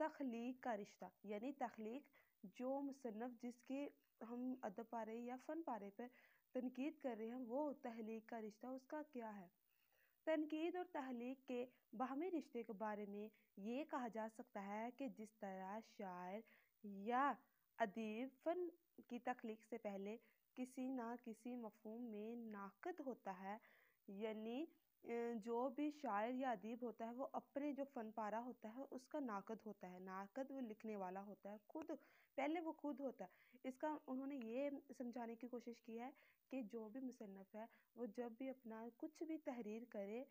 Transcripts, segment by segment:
تخلیق کا رشتہ، یعنی تخلیق جو مصنف جس کی ہم ادب پارے یا فن پارے پر تنقید کر رہے ہیں وہ تخلیق کا رشتہ اس کا کیا ہے۔ تنقید اور تخلیق کے باہمی رشتے کے بارے میں یہ کہا جا سکتا ہے کہ جس طرح شاعر یا ادیب فن کی تخلیق سے پہلے کسی نہ کسی مفہوم میں ناقد ہوتا ہے، یعنی جو بھی شاعر یا ادیب ہوتا ہے وہ اپنے جو فن پارہ ہوتا ہے اس کا ناقد ہوتا ہے، ناقد وہ لکھنے والا ہوتا ہے، خود پہلے وہ خود ہوتا ہے۔ اس کا انہوں نے یہ سمجھانے کی کوشش کی ہے کہ جو بھی مصنف ہے وہ جب بھی اپنا کچھ بھی تحریر کرے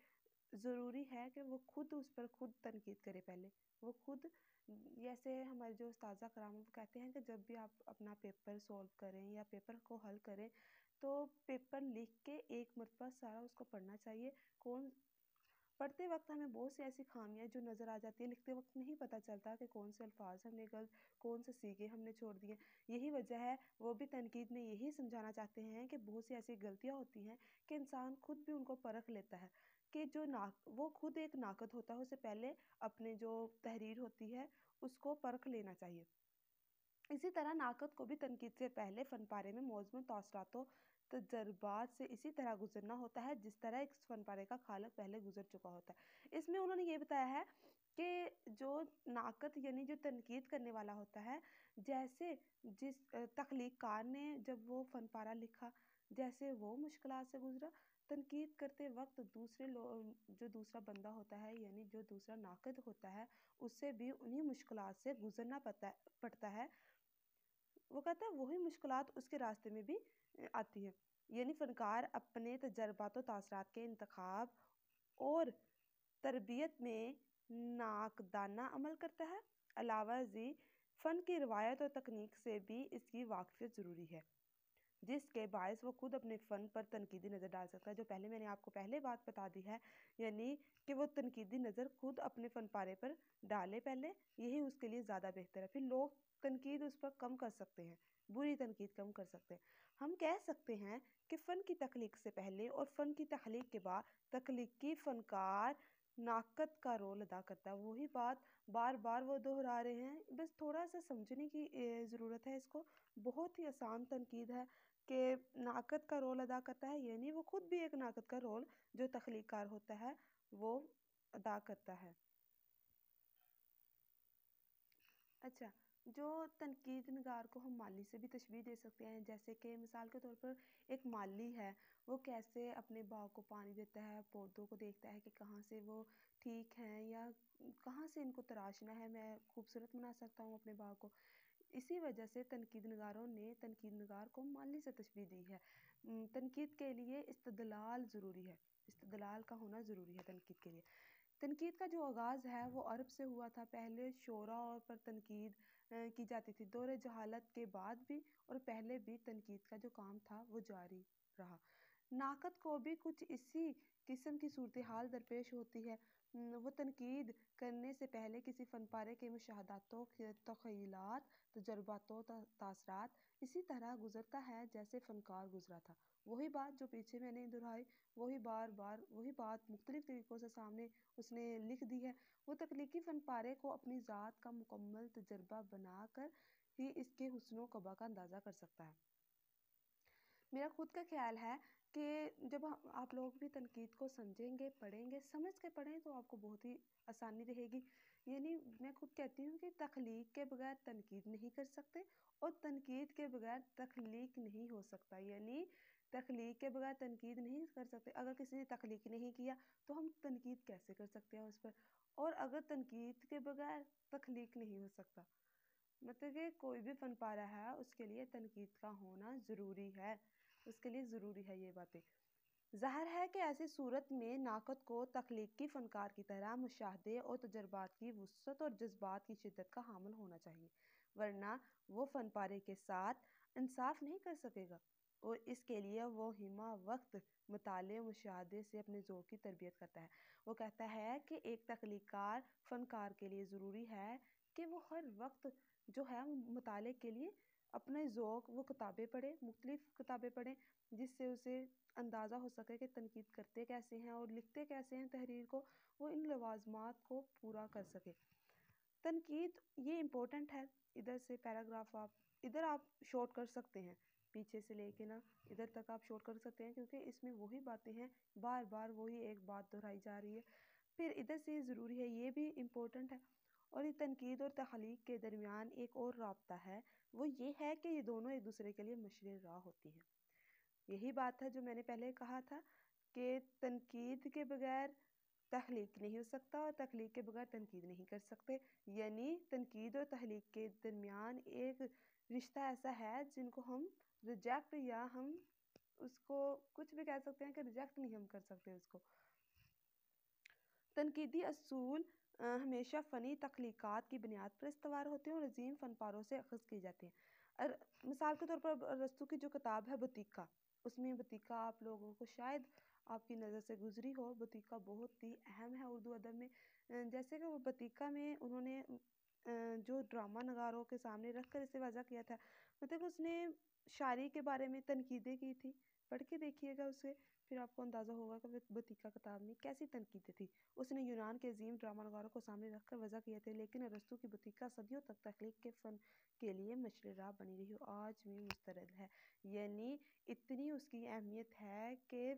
ضروری ہے کہ وہ خود اس پر خود تنقید کرے، پہلے وہ خود، جیسے ہمارے جو استاذہ کرام کہتے ہیں کہ جب بھی آپ اپنا پیپر سولو کریں یا پیپر کو حل کریں تو پیپر لکھ کے ایک مرتبہ سارا اس کو پڑھنا چاہیے۔ پڑھتے وقت ہمیں بہت سی ایسی خامیاں جو نظر آ جاتی ہیں، لکھتے وقت نہیں پتہ چلتا کہ کون سے الفاظ ہم نے غلط، کون سے صیغے ہم نے چھوڑ دیے۔ یہی وجہ ہے، وہ بھی تنقید میں یہی سمجھانا چاہتے ہیں کہ بہت سی ایسی غلطیاں ہوتی ہیں کہ انسان خود بھی ان کو پرکھ لیتا ہے، کہ جو وہ خود ایک ناقد ہوتا ہے، اسے پہلے اپنے جو تحریر ہوتی ہے اس کو پرکھ لینا چاہیے۔ اسی طرح ناقد کو بھی تنقید سے پہلے فن پارے میں موزوں تاثرات و تجربات سے اسی طرح گزرنا ہوتا ہے جس طرح ایک فن پارے کا خالق پہلے گزر چکا ہوتا ہے۔ اس میں انہوں نے یہ بتایا ہے کہ جو ناقد یعنی جو تنقید کرنے والا ہوتا ہے، جیسے جس تخلیق کار نے جب وہ فن پارہ لکھا، جیسے وہ مشکلات سے گزرا، تنقید کرتے وقت جو دوسرا بندہ ہوتا ہے یعنی جو دوسرا ناقد ہوتا ہے اسے بھی انہی مشکلات سے گزرنا پڑتا ہے۔ وہ کہتا ہے وہی مشکلات اس کے راستے میں بھی آتی ہیں، یعنی فنکار اپنے تجربات و تاثرات کے انتخاب اور تربیت میں ناقدانہ عمل کرتا ہے۔ علاوہ ازیں فن کی روایت اور تکنیک سے بھی اس کی واقفیت ضروری ہے، جس کے باعث وہ خود اپنے فن پر تنقیدی نظر ڈال سکتا ہے۔ جو پہلے میں نے آپ کو پہلے بات بتا دی ہے، یعنی کہ وہ تنقیدی نظر خود اپنے فن پارے پر ڈالے پہلے، یہی اس کے لیے زیادہ بہتر ہے۔ پھر لوگ تنقید اس پر کم کر سکتے ہیں، بری تنقید کم کر سکتے ہیں۔ ہم کہہ سکتے ہیں کہ فن کی تخلیق سے پہلے اور فن کی تخلیق کے بعد تخلیقی فنکار ناقد کا رول ادا کرتا ہے۔ وہی بات بار بار وہ دہرا رہے ہیں، بس تھوڑا سا سمجھنے کی ضرورت ہے اس کو۔ بہت ہی آسان تنقید ہے کہ ناقد کا رول ادا کرتا ہے، یعنی وہ خود بھی ایک ناقد کا رول جو تخلیق کار ہوتا ہے وہ ادا کرتا ہے۔ اچھا، جو تنقید نگار کو ہم مالی سے بھی تشبیہ دے سکتے ہیں، جیسے کہ مثال کے طور پر ایک مالی ہے، وہ کیسے اپنے باغ کو پانی دیتا ہے، پودوں کو دیکھتا ہے کہ کہاں سے وہ ٹھیک ہیں یا کہاں سے ان کو تراشنا ہے، میں خوبصورت بنا سکتا ہوں اپنے باغ کو۔ اسی وجہ سے تنقید نگاروں نے تنقید نگار کو مالی سے تشبیہ دی ہے۔ تنقید کے لیے استدلال ضروری ہے، استدلال کا ہونا ضروری ہے تنقید کے لیے۔ تنقید کا جو آغاز ہے وہ عرب سے ہوا تھا۔ پہلے شعراء پر تنقید کی جاتی تھی، دور جہالت کے بعد بھی اور پہلے بھی تنقید کا جو کام تھا وہ جاری رہا۔ ناقد کو بھی کچھ اسی قسم کی صورتحال درپیش ہوتی ہے۔ وہ تنقید کرنے سے پہلے کسی فن پارے کے مشاہدات و تخیلات، تجربات و تاثرات اسی طرح گزرتا ہے جیسے فنکار گزرا تھا۔ وہی بات جو پیچھے میں نے دہرائی، وہی بات مختلف طریقوں سے سامنے اس نے لکھ دی ہے۔ وہ تخلیقی فن پارے کو اپنی ذات کا مکمل تجربہ بنا کر ہی اس کے حسن و قبح کا اندازہ کر سکتا ہے۔ میرا خود کا خیال ہے کہ جب آپ لوگ بھی تنقید کو سمجھیں گے، پڑھیں گے، سمجھ کے پڑھیں تو آپ کو بہت ہی آسانی رہے گی۔ یعنی میں خود کہتی ہوں کہ تخلیق کے بغیر تنقید نہیں کر سکتے اور تنقید کے بغیر تخلیق نہیں ہو سکتا، یعنی تخلیق کے بغیر تنقید نہیں کر سکتے۔ اگر کسی نے تخلیق نہیں کیا تو ہم تنقید کیسے کر سکتے ہیں اس پر؟ اور اگر تنقید کے بغیر تخلیق نہیں ہو سکتا، مطلب کہ کوئی بھی فن پارہ ہے اس کے لیے تنقید کا ہونا ضروری ہے، اس کے لیے ضروری ہے یہ باتیں۔ ظاہر ہے کہ ایسی صورت میں ناقد کو تخلیقی فنکار کی طرح مشاہدے اور تجربات کی وسعت اور جذبات کی شدت کا حامل ہونا چاہیے، ورنہ وہ فن پارے کے ساتھ انصاف نہیں کر سکے گا، اور اس کے لیے وہ ہمہ وقت مطالعے و مشاہدے سے اپنے ذوق کی تربیت کرتا ہے۔ وہ کہتا ہے کہ ایک تخلیق کار فنکار کے لیے ضروری ہے کہ وہ ہر وقت جو ہے مطالعے کے لیے اپنے ذوق وہ کتابیں پڑھے، مختلف کتابیں پڑھیں، جس سے اسے اندازہ ہو سکے کہ تنقید کرتے کیسے ہیں اور لکھتے کیسے ہیں تحریر کو، وہ ان لوازمات کو پورا کر سکے۔ تنقید یہ امپورٹنٹ ہے، ادھر سے پیراگراف ادھر آپ شارٹ کر سکتے ہیں، پیچھے سے لے کے نا ادھر تک آپ شارٹ کر سکتے ہیں، کیونکہ اس میں وہی باتیں ہیں، بار بار وہی ایک بات دہرائی جا رہی ہے۔ پھر ادھر سے ضروری ہے، یہ بھی امپورٹنٹ ہے۔ اور یہ تنقید اور تخلیق کے درمیان ایک اور رابطہ ہے، وہ یہ ہے کہ یہ دونوں ایک دوسرے کے لیے مشرے راہ ہوتی ہیں۔ یہی بات ہے جو میں نے پہلے کہا تھا کہ تنقید کے بغیر تخلیق نہیں ہو سکتا، اور تخلیق کے بغیر تنقید نہیں کر سکتے، یعنی تنقید اور تخلیق کے درمیان ایک رشتہ ایسا ہے جن کو ہم ریجیکٹ، یا ہم اس کو کچھ بھی کہہ سکتے ہیں کہ ریجیکٹ نہیں ہم کر سکتے اس کو۔ تنقیدی اصول ہمیشہ فنی تخلیقات کی بنیاد پر استوار ہوتے ہیں اور عظیم فن پاروں سے اخذ کی جاتے ہیں۔ مثال کے طور پر ارسطو کی جو کتاب ہے بطیقہ، اس میں بطیقہ آپ لوگوں کو شاید آپ کی نظر سے گزری ہو، بطیقہ بہت ہی اہم ہے اردو ادب میں۔ جیسے کہ وہ بطیقہ میں انہوں نے جو ڈرامہ نگاروں کے سامنے رکھ کر اسے وضع کیا تھا، مطلب اس نے شاعری کے بارے میں تنقیدیں کی تھی، پڑھ کے دیکھیے گا اسے، پھر آپ کو اندازہ ہوگا کہ بطیقہ کتاب میں کیسی تنقیدیں تھی۔ اس نے یونان کے عظیم ڈرامہ نگاروں کو سامنے رکھ کر وضع کیے تھے، لیکن ارسطو کی بطیقہ صدیوں تک تخلیق کے فن کے لیے مشرے راہ بنی رہی اور آج بھی مسترد ہے۔ یعنی اتنی اس کی اہمیت ہے کہ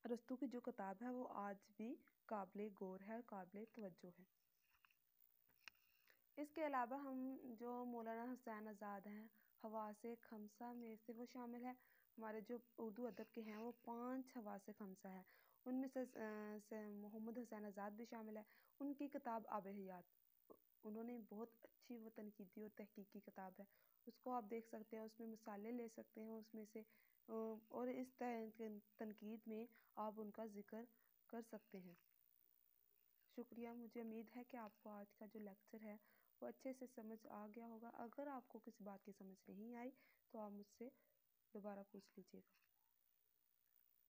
ارسطو کی جو کتاب ہے وہ آج بھی قابل غور ہے، قابل توجہ ہے۔ اس کے علاوہ ہم جو مولانا حسین آزاد ہیں، حواس خمسہ میں سے وہ شامل ہے۔ ہمارے جو اردو ادب کے ہیں وہ 5 حواس خمسہ ہے، ان میں سے محمد حسین آزاد بھی شامل ہے۔ ان کی کتاب آب حیات، انہوں نے بہت اچھی وہ تنقیدی اور تحقیقی کتاب ہے، اس کو آپ دیکھ سکتے ہیں، اس میں مثالیں لے سکتے ہیں اس میں سے، اور اس تنقید میں آپ ان کا ذکر کر سکتے ہیں۔ شکریہ، مجھے امید ہے کہ آپ کو آج کا جو لیکچر ہے وہ اچھے سے سمجھ آ گیا ہوگا۔ اگر آپ کو کسی بات کی سمجھ نہیں آئی تو آپ مجھ سے دوبارہ پوچھ لیجیے گا۔